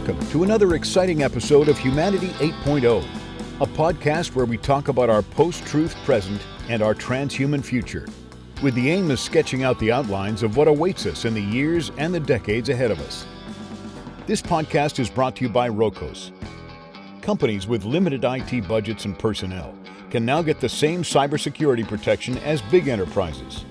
Welcome to another exciting episode of Humanity 8.0, a podcast where we talk about our post-truth present and our transhuman future, with the aim of sketching out the outlines of what awaits us in the years and the decades ahead of us. This podcast is brought to you by Rokos. Companies with limited IT budgets and personnel can now get the same cybersecurity protection as big enterprises.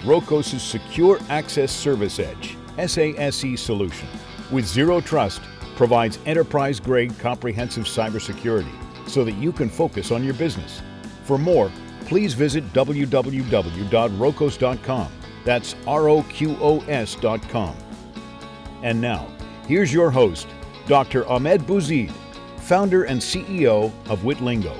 Rokos' Secure Access Service Edge, SASE solution, with zero trust, provides enterprise-grade comprehensive cybersecurity so that you can focus on your business. For more, please visit www.rokos.com. That's ROQOS.com. And now, here's your host, Dr. Ahmed Bouzid, founder and CEO of Witlingo.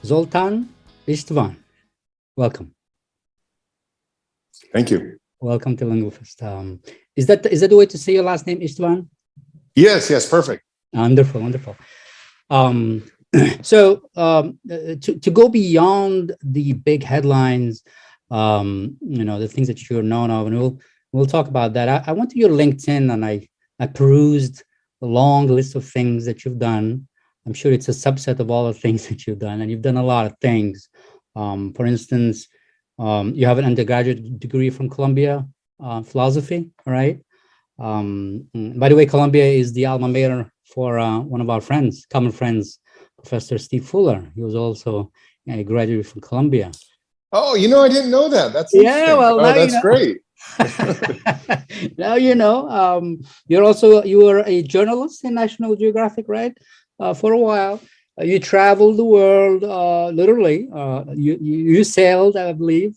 Zoltan Istvan, welcome. Thank you. Welcome to LinguaFest. Is that the way to say your last name, Istvan? Yes, perfect. Wonderful. So to go beyond the big headlines, the things that you're known of, and we'll talk about that. I went to your LinkedIn and I perused a long list of things that you've done. I'm sure it's a subset of all the things that you've done, and you've done a lot of things. For instance, you have an undergraduate degree from Columbia, philosophy, right? By the way, Columbia is the alma mater for one of our friends, common friends, Professor Steve Fuller. He was also a graduate from Columbia. Oh, I didn't know that. That's interesting. Yeah, well, that's great. Now you know. You were a journalist in National Geographic, right? For a while. You traveled the world, literally. You sailed, I believe,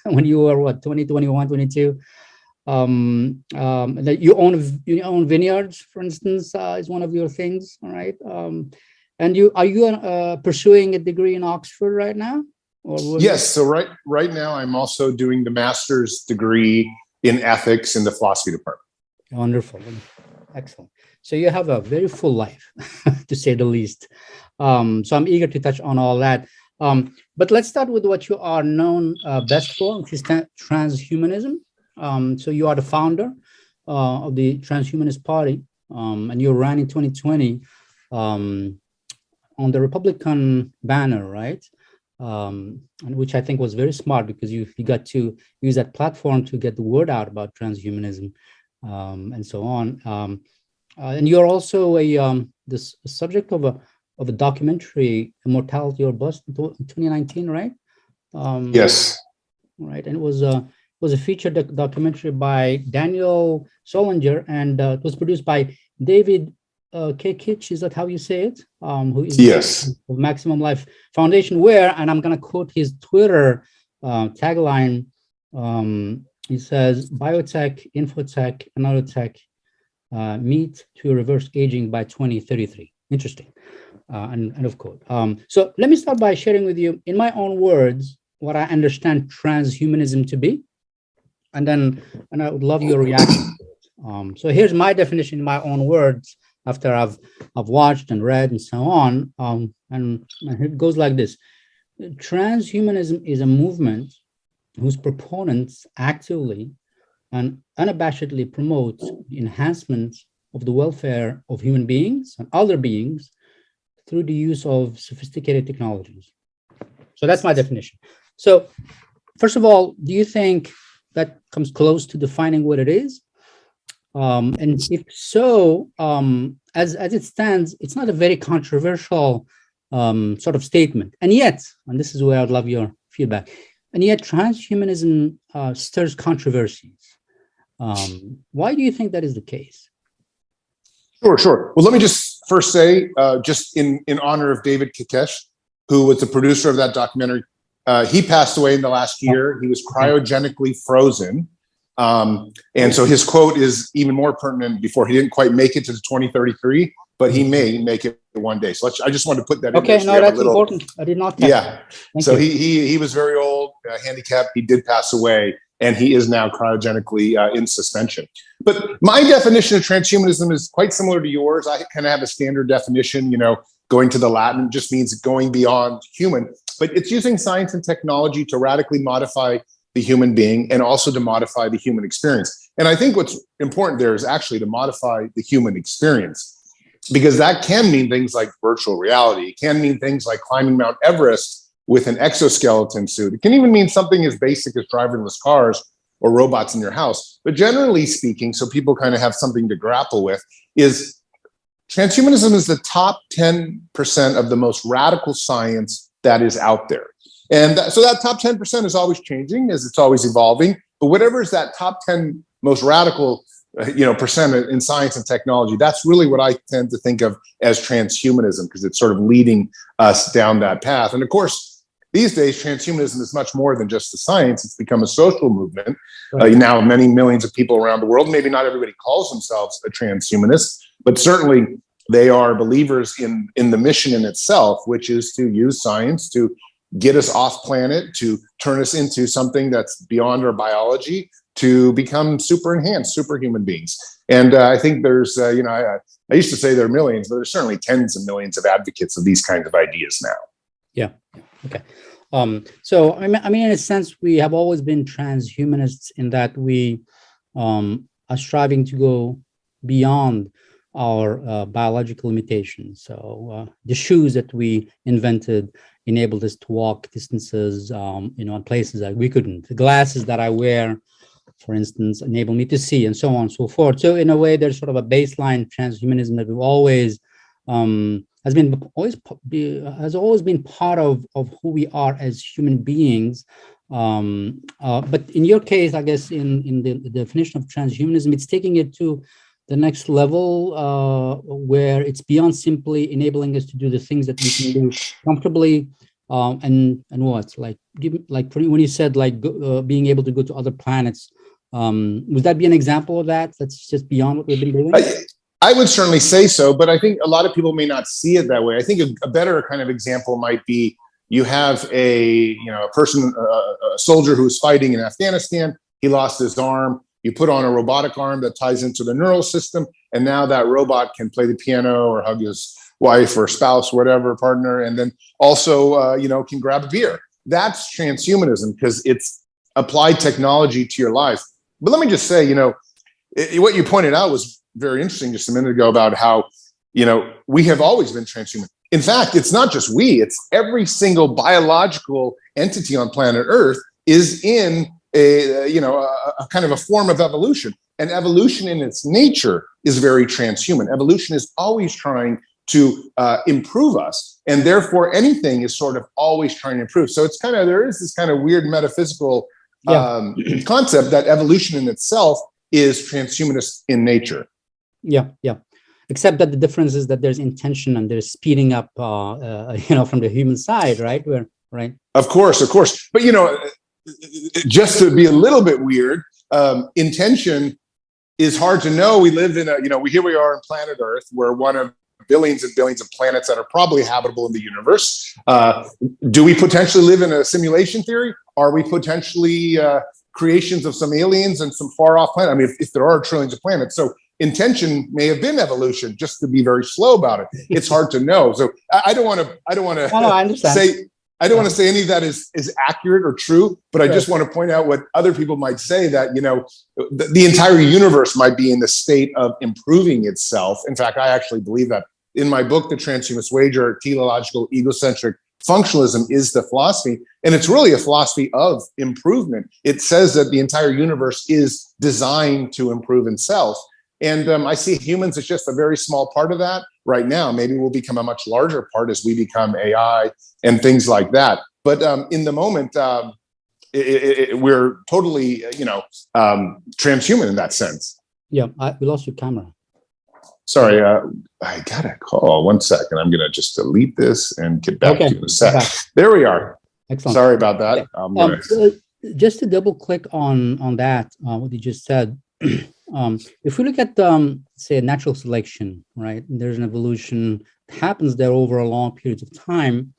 when you were 20, 21, 22. You own vineyards, for instance, is one of your things, all right? And are you pursuing a degree in Oxford right now? Yes. So right now, I'm also doing the master's degree in ethics in the philosophy department. Wonderful. Excellent. So you have a very full life, to say the least. So I'm eager to touch on all that. But let's start with what you are known best for, which is transhumanism. So you are the founder of the Transhumanist Party, and you ran in 2020 on the Republican banner, right? And which I think was very smart because you got to use that platform to get the word out about transhumanism and so on. And you're also the subject of a documentary, Immortality or Bust, in 2019, right? Yes. Right, and it was a featured documentary by Daniel Solinger, and it was produced by David Kitch. Is that how you say it? Who is yes. of Maximum Life Foundation, where, and I'm going to quote his Twitter tagline, he says, biotech, infotech, and nanotech meet to reverse aging by 2033. Interesting. End of quote. So let me start by sharing with you, in my own words, what I understand transhumanism to be, and I would love your reaction to it. So here's my definition in my own words, after I've watched and read and so on. And it goes like this: transhumanism is a movement whose proponents actively and unabashedly promote the enhancement of the welfare of human beings and other beings through the use of sophisticated technologies. So that's my definition. So first of all, do you think that comes close to defining what it is? And if so, as it stands, it's not a very controversial sort of statement. And yet, and this is where I'd love your feedback, and yet transhumanism stirs controversies. Why do you think that is the case? Sure. Well, let me just first say, just in honor of David Kikesh, who was the producer of that documentary, he passed away in the last year. He was cryogenically frozen. And so his quote is even more pertinent. Before, he didn't quite make it to the 2033, but he may make it one day. So I just wanted to put that in there. Okay, no, that's important. I did not catch that. So he was very old, handicapped. He did pass away, and he is now cryogenically in suspension. But my definition of transhumanism is quite similar to yours. I kind of have a standard definition, going to the Latin just means going beyond human, but it's using science and technology to radically modify the human being and also to modify the human experience. And I think what's important there is actually to modify the human experience, because that can mean things like virtual reality. It can mean things like climbing Mount Everest with an exoskeleton suit. It can even mean something as basic as driverless cars or robots in your house. But generally speaking, so people kind of have something to grapple with, is transhumanism is the top 10% of the most radical science that is out there. And so that top 10% is always changing, as it's always evolving. But whatever is that top 10 most radical percent in science and technology, that's really what I tend to think of as transhumanism, because it's sort of leading us down that path. And of course, these days, transhumanism is much more than just a science. It's become a social movement. Right. Now, many millions of people around the world, maybe not everybody calls themselves a transhumanist, but certainly they are believers in the mission in itself, which is to use science to get us off planet, to turn us into something that's beyond our biology, to become super enhanced, superhuman beings. And I think there's, I used to say there are millions, but there's certainly tens of millions of advocates of these kinds of ideas now. Yeah. Okay. So I mean, in a sense, we have always been transhumanists in that we are striving to go beyond our biological limitations. So the shoes that we invented enabled us to walk distances, in places that we couldn't. The glasses that I wear, for instance, enable me to see, and so on and so forth. So in a way, there's sort of a baseline transhumanism that we've always has always been part of who we are as human beings. But in your case, I guess in the definition of transhumanism, it's taking it to the next level, where it's beyond simply enabling us to do the things that we can do comfortably, and what, like when you said being able to go to other planets, would that be an example of that? That's just beyond what we've been doing. I would certainly say so, but I think a lot of people may not see it that way. I think a better kind of example might be you have a person, a soldier who's fighting in Afghanistan. He lost his arm. You put on a robotic arm that ties into the neural system, and now that robot can play the piano or hug his wife or spouse, whatever partner, and then also can grab a beer. That's transhumanism because it's applied technology to your life. But let me just say, what you pointed out was very interesting just a minute ago about how we have always been transhuman. In fact, it's not just we; it's every single biological entity on planet Earth is in a kind of a form of evolution. And evolution in its nature is very transhuman. Evolution is always trying to improve us, and therefore anything is sort of always trying to improve. So it's there is this kind of weird metaphysical concept that evolution in itself is transhumanist in nature. Yeah. Except that the difference is that there's intention and there's speeding up, from the human side, right? Right. Of course. But just to be a little bit weird, intention is hard to know. We live in here we are on planet Earth. We're one of billions and billions of planets that are probably habitable in the universe. Do we potentially live in a simulation theory? Are we potentially creations of some aliens and some far off planet? I mean, if there are trillions of planets, so intention may have been evolution. Just to be very slow about it, it's hard to know. So I don't want to say. I don't want to say any of that is accurate or true, but I just want to point out what other people might say, that, the entire universe might be in the state of improving itself. In fact, I actually believe that. In my book, The Transhumanist Wager, Teleological Egocentric Functionalism is the philosophy, and it's really a philosophy of improvement. It says that the entire universe is designed to improve itself. And I see humans as just a very small part of that right now. Maybe we'll become a much larger part as we become AI and things like that. But in the moment, we're totally, transhuman in that sense. Yeah, we lost your camera. Sorry, I got a call. 1 second. I'm going to just delete this and get back to you in a sec. There we are. Excellent. Sorry about that. Just to double click on that, what you just said. If we look at, say, natural selection, right? There's an evolution that happens there over a long period of time.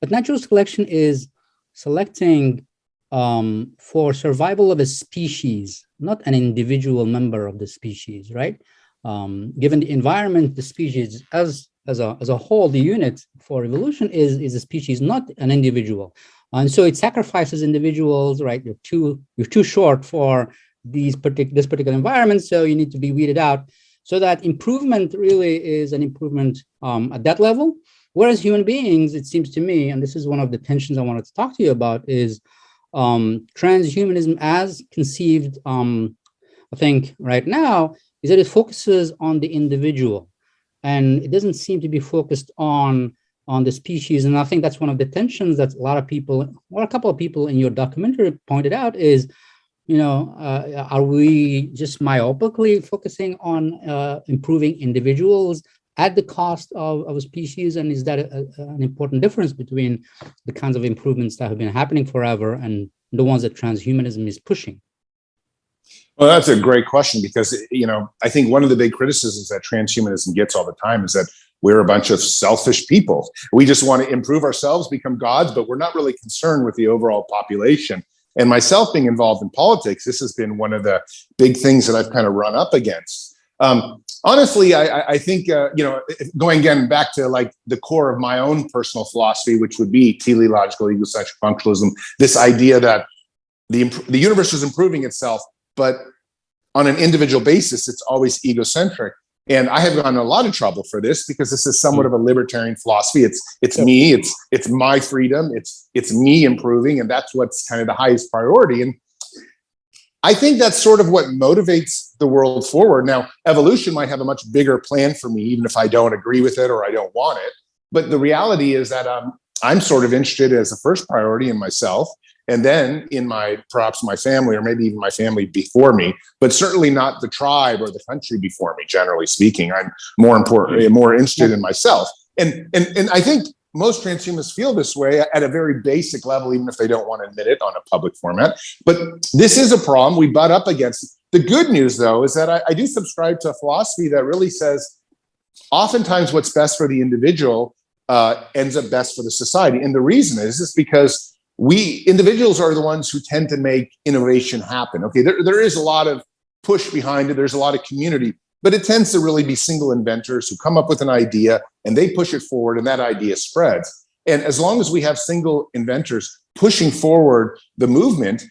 But natural selection is selecting for survival of a species, not an individual member of the species, right? Given the environment, the species as a whole, the unit for evolution is a species, not an individual. And so it sacrifices individuals, right? You're too short for this particular environment, so you need to be weeded out. So that improvement really is an improvement at that level. Whereas human beings, it seems to me, and this is one of the tensions I wanted to talk to you about, is transhumanism as conceived, I think right now, is that it focuses on the individual, and it doesn't seem to be focused on the species. And I think that's one of the tensions that a lot of people, or a couple of people in your documentary pointed out is, are we just myopically focusing on improving individuals at the cost of a species? And is that an important difference between the kinds of improvements that have been happening forever and the ones that transhumanism is pushing? Well, that's a great question, because, I think one of the big criticisms that transhumanism gets all the time is that we're a bunch of selfish people. We just want to improve ourselves, become gods, but we're not really concerned with the overall population. And myself being involved in politics, this has been one of the big things that I've kind of run up against. Honestly, I think, going again back to like the core of my own personal philosophy, which would be teleological egocentric functionalism, this idea that the universe is improving itself, but on an individual basis, it's always egocentric. And I have gotten in a lot of trouble for this, because this is somewhat of a libertarian philosophy. It's me, it's my freedom, it's me improving, and that's what's kind of the highest priority. And I think that's sort of what motivates the world forward. Now, evolution might have a much bigger plan for me, even if I don't agree with it or I don't want it. But the reality is that I'm sort of interested as a first priority in myself, and then in perhaps my family, or maybe even my family before me, but certainly not the tribe or the country before me. Generally speaking, I'm more interested in myself. And I think most transhumanists feel this way at a very basic level, even if they don't want to admit it on a public format. But this is a problem we butt up against. The good news, though, is that I do subscribe to a philosophy that really says oftentimes what's best for the individual ends up best for the society. And the reason is because we individuals are the ones who tend to make innovation happen. Okay, there is a lot of push behind it. There's a lot of community, but it tends to really be single inventors who come up with an idea and they push it forward, and that idea spreads. And as long as we have single inventors pushing forward the movement,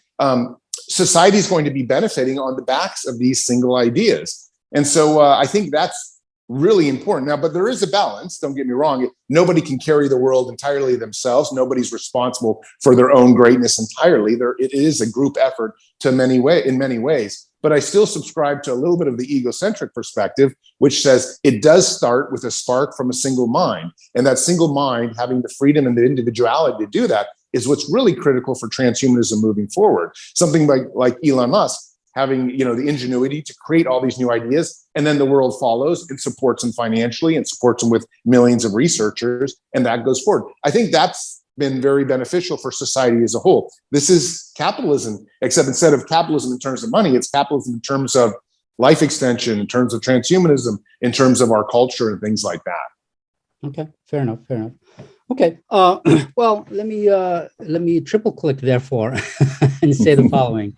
society is going to be benefiting on the backs of these single ideas. And so I think that's really important. Now, but there is a balance. Don't get me wrong. Nobody can carry the world entirely themselves. Nobody's responsible for their own greatness entirely. It is a group effort in many ways. But I still subscribe to a little bit of the egocentric perspective, which says it does start with a spark from a single mind. And that single mind having the freedom and the individuality to do that is what's really critical for transhumanism moving forward. Something like Elon Musk having the ingenuity to create all these new ideas, and then the world follows and supports them financially and supports them with millions of researchers, and that goes forward. I think that's been very beneficial for society as a whole. This is capitalism, except instead of capitalism in terms of money, it's capitalism in terms of life extension, in terms of transhumanism, in terms of our culture and things like that. Okay, fair enough. Okay, well, let me triple click therefore and say the following.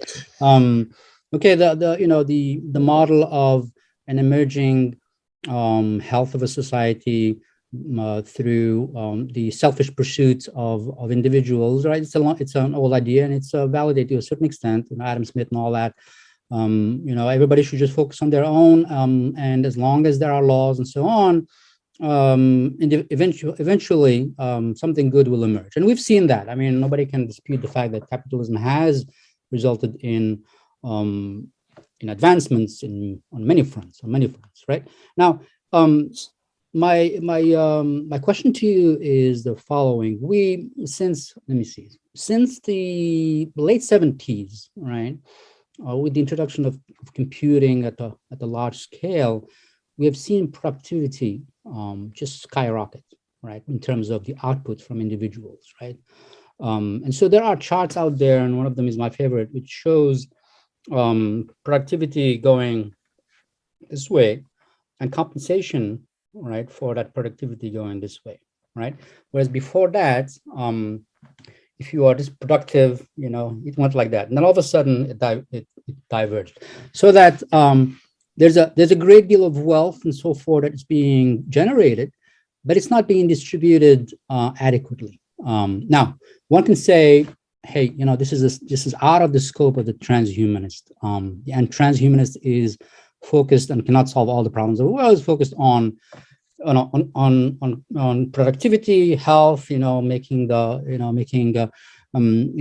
Okay, the model of an emerging health of a society through the selfish pursuits of individuals, right? It's an old idea, and it's validated to a certain extent. Adam Smith and all that. Everybody should just focus on their own, and as long as there are laws and so on, eventually something good will emerge. And we've seen that. I mean, nobody can dispute the fact that capitalism has resulted in advancements on many fronts, right? Now, my question to you is the following: since the late 70s, right, with the introduction of computing at the large scale, we have seen productivity just skyrocket, right, in terms of the output from individuals, right? And so there are charts out there, and one of them is my favorite, which shows productivity going this way and compensation, right, for that productivity going this way, right? Whereas before that, if you are just productive, it went like that, and then all of a sudden it diverged, so that there's a great deal of wealth and so forth that is being generated, but it's not being distributed adequately, Now, one can say, hey, this is out of the scope of the transhumanist, and transhumanist is focused and cannot solve all the problems of the world. Is focused on productivity, health, making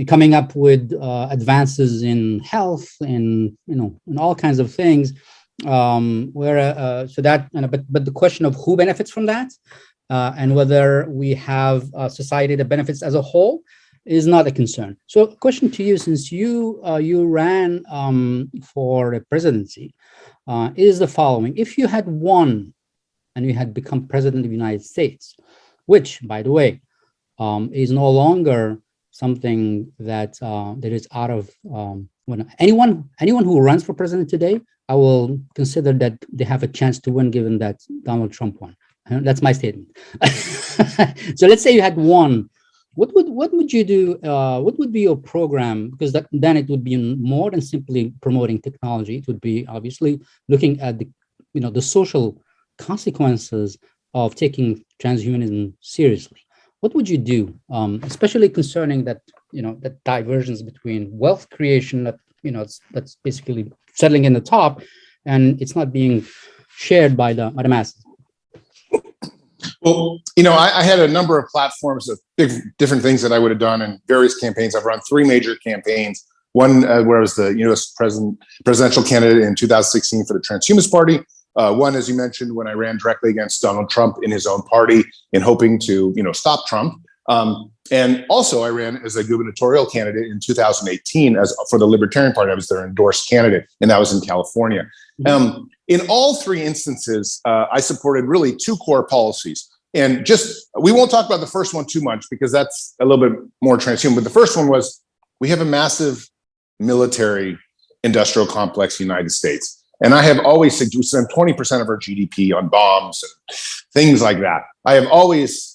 coming up with advances in health and in all kinds of things. But the question of who benefits from that, and whether we have a society that benefits as a whole, is not a concern. So, a question to you, since you ran for the presidency, is the following: if you had won and you had become president of the United States, which, by the way, is no longer something that is out of when anyone who runs for president today, I will consider that they have a chance to win, given that Donald Trump won. That's my statement. So let's say you had won. What would you do? What would be your program? Because then it would be more than simply promoting technology. It would be obviously looking at the social consequences of taking transhumanism seriously. What would you do, especially concerning that that divergence between wealth creation that that's basically settling in the top, and it's not being shared by the masses? Well, I had a number of platforms of different things that I would have done in various campaigns. I've run 3 major campaigns. One where I was the U.S. presidential candidate in 2016 for the Transhumanist Party. One, as you mentioned, when I ran directly against Donald Trump in his own party in hoping to, stop Trump. And also I ran as a gubernatorial candidate in 2018 for the Libertarian Party. I was their endorsed candidate, and that was in California. In all 3 instances, I supported really 2 core policies. And we won't talk about the first one too much because that's a little bit more transhuman. But the first one was, we have a massive military industrial complex in the United States. And I have always said we spend 20% of our GDP on bombs and things like that. I have always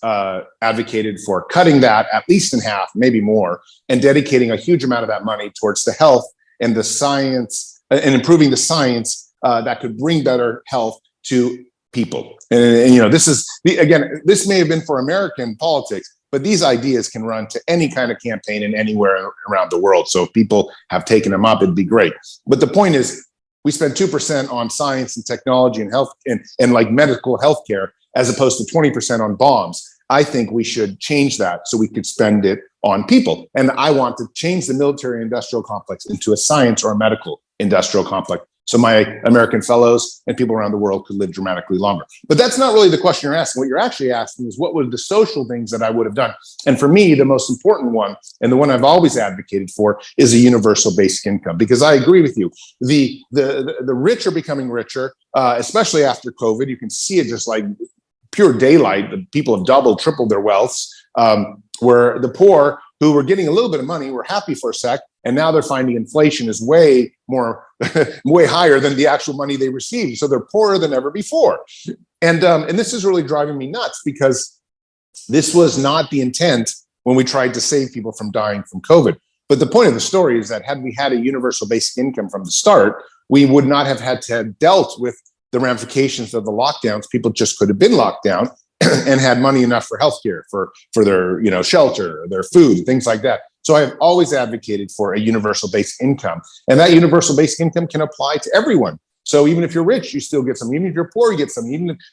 advocated for cutting that at least in half, maybe more, and dedicating a huge amount of that money towards the health and the science and improving the science that could bring better health to people. And this may have been for American politics, but these ideas can run to any kind of campaign in anywhere around the world. So if people have taken them up, it'd be great. But the point is, we spend 2% on science and technology and health and like medical healthcare, as opposed to 20% on bombs. I think we should change that so we could spend it on people. And I want to change the military industrial complex into a science or a medical industrial complex, so my American fellows and people around the world could live dramatically longer. But that's not really the question you're asking. What you're actually asking is, what were the social things that I would have done? And for me, the most important one, and the one I've always advocated for, is a universal basic income. Because I agree with you, the rich are becoming richer, especially after COVID. You can see it just like pure daylight. The people have doubled, tripled their wealths, where the poor, who were getting a little bit of money, were happy for a sec, and now they're finding inflation is way more, way higher than the actual money they received. So they're poorer than ever before. And this is really driving me nuts, because this was not the intent when we tried to save people from dying from COVID. But the point of the story is that had we had a universal basic income from the start, we would not have had to have dealt with the ramifications of the lockdowns. People just could have been locked down and had money enough for healthcare, for their shelter, their food, things like that. So I have always advocated for a universal basic income, and that universal basic income can apply to everyone. So even if you're rich, you still get some. Even if you're poor, you get some.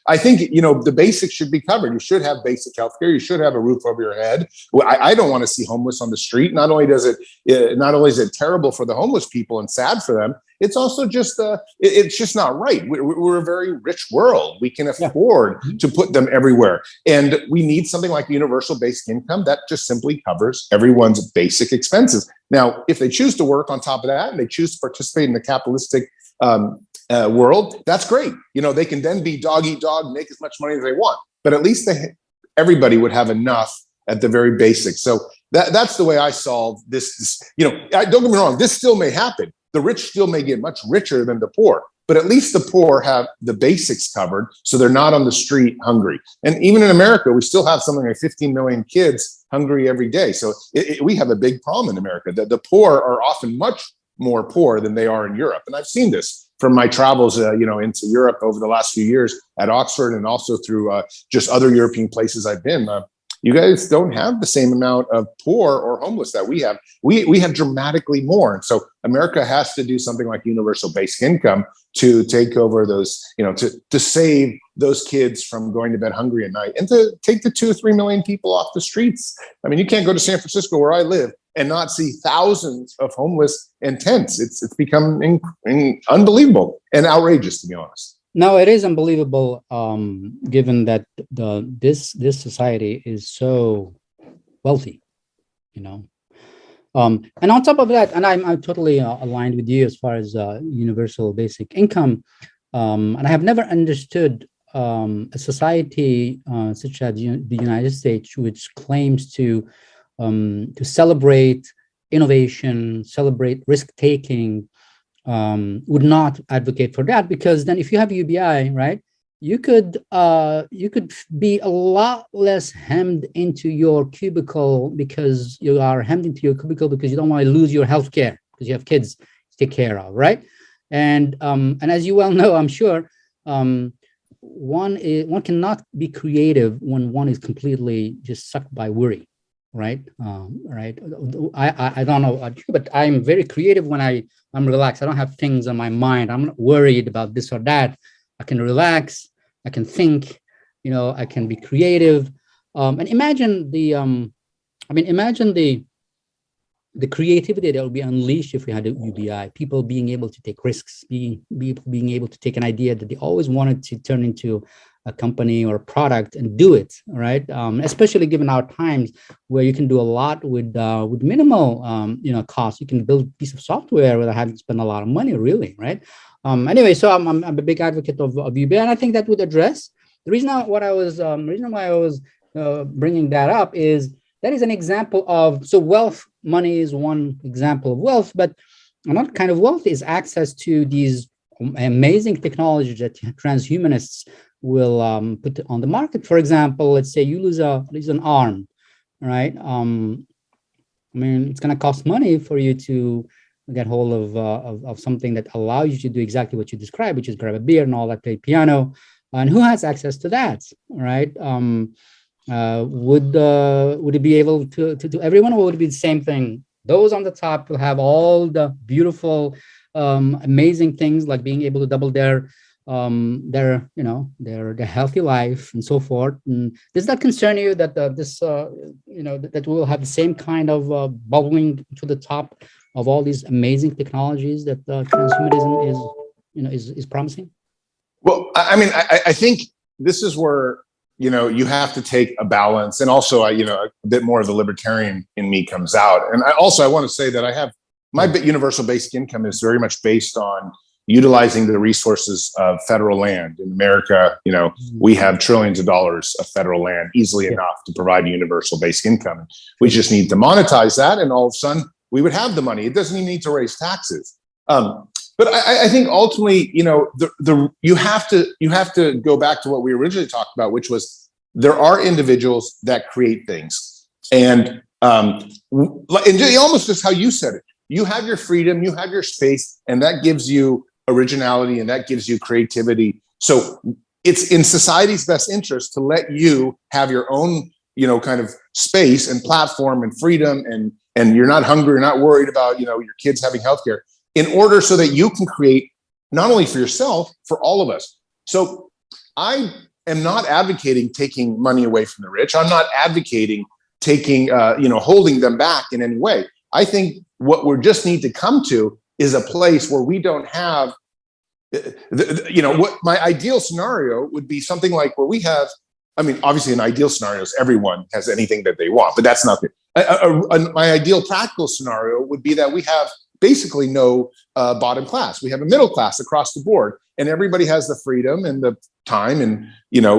I think the basics should be covered. You should have basic healthcare. You should have a roof over your head. I don't want to see homeless on the street. Not only is it terrible for the homeless people and sad for them, it's also just it's just not right. We're a very rich world. We can afford to put them everywhere, and we need something like universal basic income that just simply covers everyone's basic expenses. Now, if they choose to work on top of that and they choose to participate in the capitalistic world, that's great. They can then be dog eat dog, make as much money as they want, but at least everybody would have enough at the very basics. So that's the way I solve this. Don't get me wrong, this still may happen. The rich still may get much richer than the poor, but at least the poor have the basics covered, so they're not on the street hungry. And even in America, we still have something like 15 million kids hungry every day. So we have a big problem in America. The poor are often much more poor than they are in Europe. And I've seen this from my travels, into Europe over the last few years at Oxford, and also through just other European places I've been. you guys don't have the same amount of poor or homeless that we have. We have dramatically more. And so America has to do something like universal basic income to take over those, to save those kids from going to bed hungry at night, and to take the 2 or 3 million people off the streets. I mean, you can't go to San Francisco, where I live, and not see thousands of homeless in tents. It's become unbelievable and outrageous, to be honest. No, it is unbelievable, given that this society is so wealthy, And on top of that, and I'm totally aligned with you as far as universal basic income. And I have never understood a society such as the United States, which claims to celebrate innovation, celebrate risk-taking, would not advocate for that, because then if you have UBI, right, you could be a lot less hemmed into your cubicle, because you are hemmed into your cubicle because you don't want to lose your health care because you have kids to take care of, right? And as you well know, I'm sure, one cannot be creative when one is completely just sucked by worry, right? Right. I don't know, but I'm very creative when I'm relaxed. I don't have things on my mind. I'm not worried about this or that. I can relax. I can think. I can be creative. And imagine the creativity that will be unleashed if we had a UBI. People being able to take risks, being able to take an idea that they always wanted to turn into a company or a product and do it, right? Especially given our times where you can do a lot with minimal, cost. You can build a piece of software without having to spend a lot of money, really, right? Anyway, so I'm a big advocate of UBI, and I think that would address the reason why I was bringing that up is that is an example of, so wealth, money is one example of wealth, but another kind of wealth is access to these amazing technologies that transhumanists will put on the market. For example, let's say you lose an arm, right? It's going to cost money for you to get hold of something that allows you to do exactly what you described, which is grab a beer and all that, play piano. And who has access to that, right? Would it be able to do everyone, or would it be the same thing? Those on the top will have all the beautiful, amazing things, like being able to double their healthy life and so forth. And does that concern you that that we will have the same kind of bubbling to the top of all these amazing technologies that transhumanism is promising? Well, I think this is where you have to take a balance, and also a bit more of the libertarian in me comes out. And I want to say that I have my universal basic income is very much based on utilizing the resources of federal land in America. We have trillions of dollars of federal land, easily enough to provide a universal basic income. We just need to monetize that, and all of a sudden we would have the money. It doesn't even need to raise taxes. But I think ultimately, you have to go back to what we originally talked about, which was there are individuals that create things, and almost just how you said it. You have your freedom, you have your space, and that gives you originality, and that gives you creativity. So it's in society's best interest to let you have your own, kind of space and platform and freedom, and you're not hungry, you're not worried about, your kids having healthcare, in order so that you can create not only for yourself, for all of us. So I am not advocating taking money away from the rich. I'm not advocating taking, holding them back in any way. I think what we just need to come to is a place where we don't have, what my ideal scenario would be something like where we have, obviously in ideal scenarios, everyone has anything that they want, but that's not my ideal practical scenario would be that we have basically no bottom class. We have a middle class across the board, and everybody has the freedom and the time and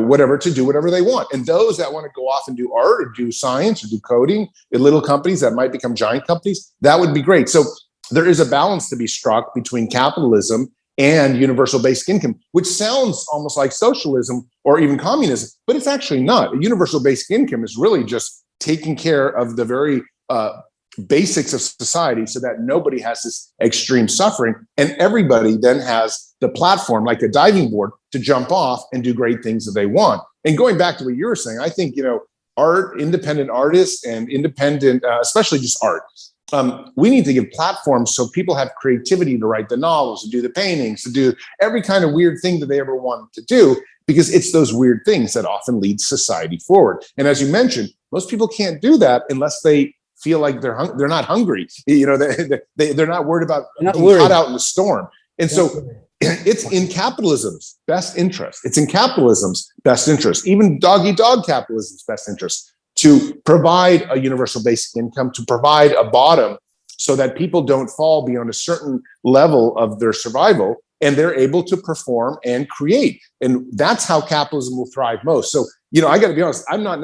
whatever to do whatever they want. And those that want to go off and do art or do science or do coding in little companies that might become giant companies, that would be great. So there is a balance to be struck between capitalism and universal basic income, which sounds almost like socialism or even communism, but it's actually not. A universal basic income is really just taking care of the very basics of society so that nobody has this extreme suffering, and everybody then has the platform, like a diving board, to jump off and do great things that they want. And going back to what you were saying, I think art, independent artists, and independent, especially just art. We need to give platforms so people have creativity to write the novels, to do the paintings, to do every kind of weird thing that they ever wanted to do, because it's those weird things that often lead society forward. And as you mentioned, most people can't do that unless they feel like they're not hungry. You know, they're not worried about being caught out in the storm. And so it's in capitalism's best interest. It's in capitalism's best interest, even dog-eat-dog capitalism's best interest, to provide a universal basic income, to provide a bottom so that people don't fall beyond a certain level of their survival and they're able to perform and create. And that's how capitalism will thrive most. So, you know, I got to be honest, I'm not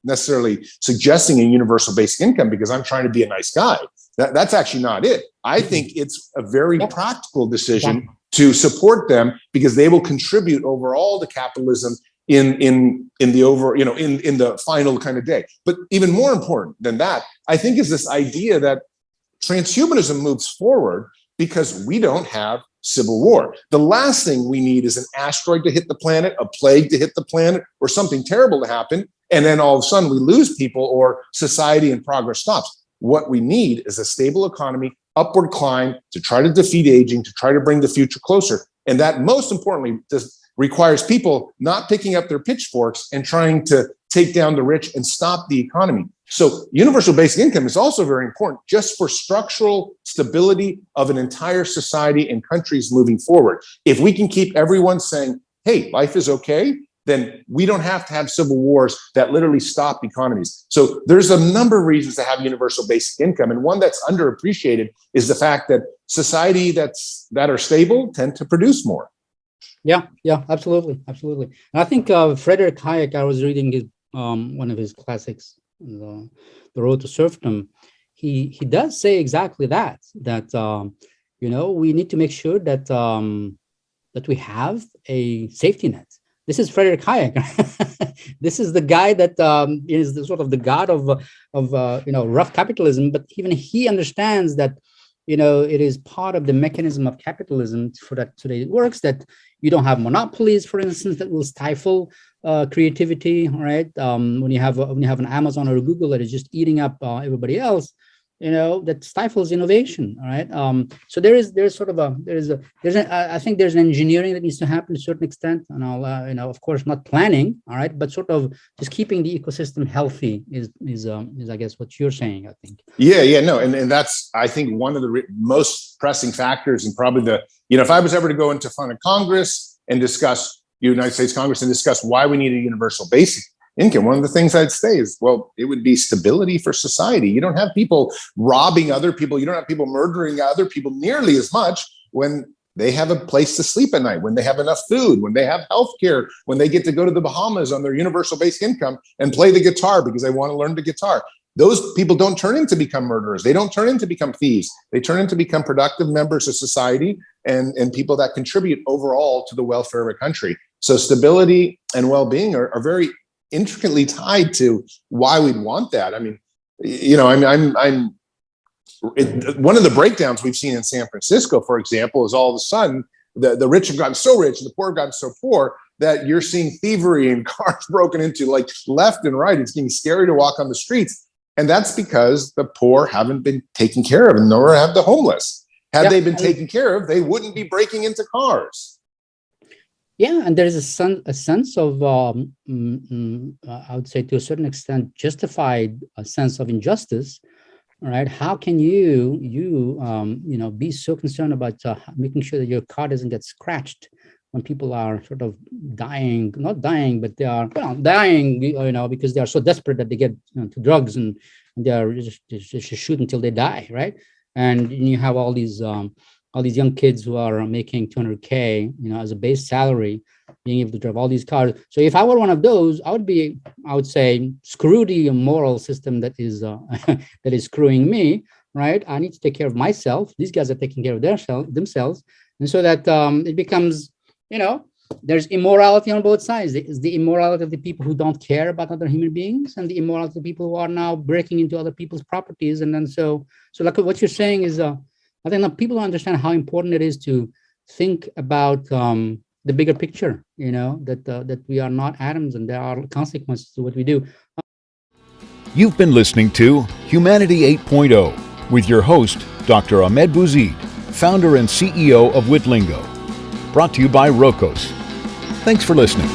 necessarily suggesting a universal basic income because I'm trying to be a nice guy. That's actually not it. I think it's a very practical decision to support them because they will contribute overall to capitalism in the final kind of day. But even more important than that, I think, is this idea that transhumanism moves forward because we don't have civil war. The last thing we need is an asteroid to hit the planet, a plague to hit the planet, or something terrible to happen, and then all of a sudden we lose people or society and progress stops. What we need is a stable economy, upward climb to try to defeat aging, to try to bring the future closer. And that, most importantly, requires people not picking up their pitchforks and trying to take down the rich and stop the economy. So universal basic income is also very important just for structural stability of an entire society and countries moving forward. If we can keep everyone saying, hey, life is okay, then we don't have to have civil wars that literally stop economies. So there's a number of reasons to have universal basic income. And one that's underappreciated is the fact that society that are stable tend to produce more. Yeah, absolutely. And I think Frederick Hayek, I was reading his one of his classics, The Road to Serfdom. He does say exactly that we need to make sure that that we have a safety net. This is Frederick Hayek. This is the guy that is the sort of the god of rough capitalism. But even he understands that it is part of the mechanism of capitalism for that today it works, that you don't have monopolies, for instance, that will stifle creativity. All right, when you have an Amazon or a Google that is just eating up everybody else, that stifles innovation. All right, so I think there's an engineering that needs to happen to a certain extent, and of course not planning. All right, but sort of just keeping the ecosystem healthy is I guess what you're saying. I think. No, and that's, I think, one of the most pressing factors, and probably if I was ever to go into front of Congress and discuss United States Congress and discuss why we need a universal basic income, one of the things I'd say is, well, it would be stability for society. You don't have people robbing other people. You don't have people murdering other people nearly as much when they have a place to sleep at night, when they have enough food, when they have health care, when they get to go to the Bahamas on their universal basic income and play the guitar because they want to learn the guitar. Those people don't turn into become murderers. They don't turn into become thieves. They turn into become productive members of society and people that contribute overall to the welfare of a country. So stability and well-being are very intricately tied to why we'd want that. I mean, one of the breakdowns we've seen in San Francisco, for example, is all of a sudden the rich have gotten so rich and the poor have gotten so poor that you're seeing thievery and cars broken into like left and right. It's getting scary to walk on the streets. And that's because the poor haven't been taken care of, and nor have the homeless. Had they been taken care of, they wouldn't be breaking into cars. Yeah, and there is a sense of, I would say, to a certain extent, justified a sense of injustice. All right, how can you be so concerned about making sure that your car doesn't get scratched when people are sort of dying, not dying, but they are dying, because they are so desperate that they get to drugs and they are just shoot until they die, right? And you have all these young kids who are making $200K, as a base salary, being able to drive all these cars. So if I were one of those, I would say, screw the moral system that is that is screwing me, right? I need to take care of myself. These guys are taking care of themselves, and so that it becomes, there's immorality on both sides. There's the immorality of the people who don't care about other human beings, and the immorality of the people who are now breaking into other people's properties. And then so like what you're saying is, I think that people don't understand how important it is to think about the bigger picture, that we are not atoms and there are consequences to what we do. You've been listening to Humanity 8.0 with your host, Dr. Ahmed Bouzid, founder and CEO of Witlingo. Brought to you by Rokos. Thanks for listening.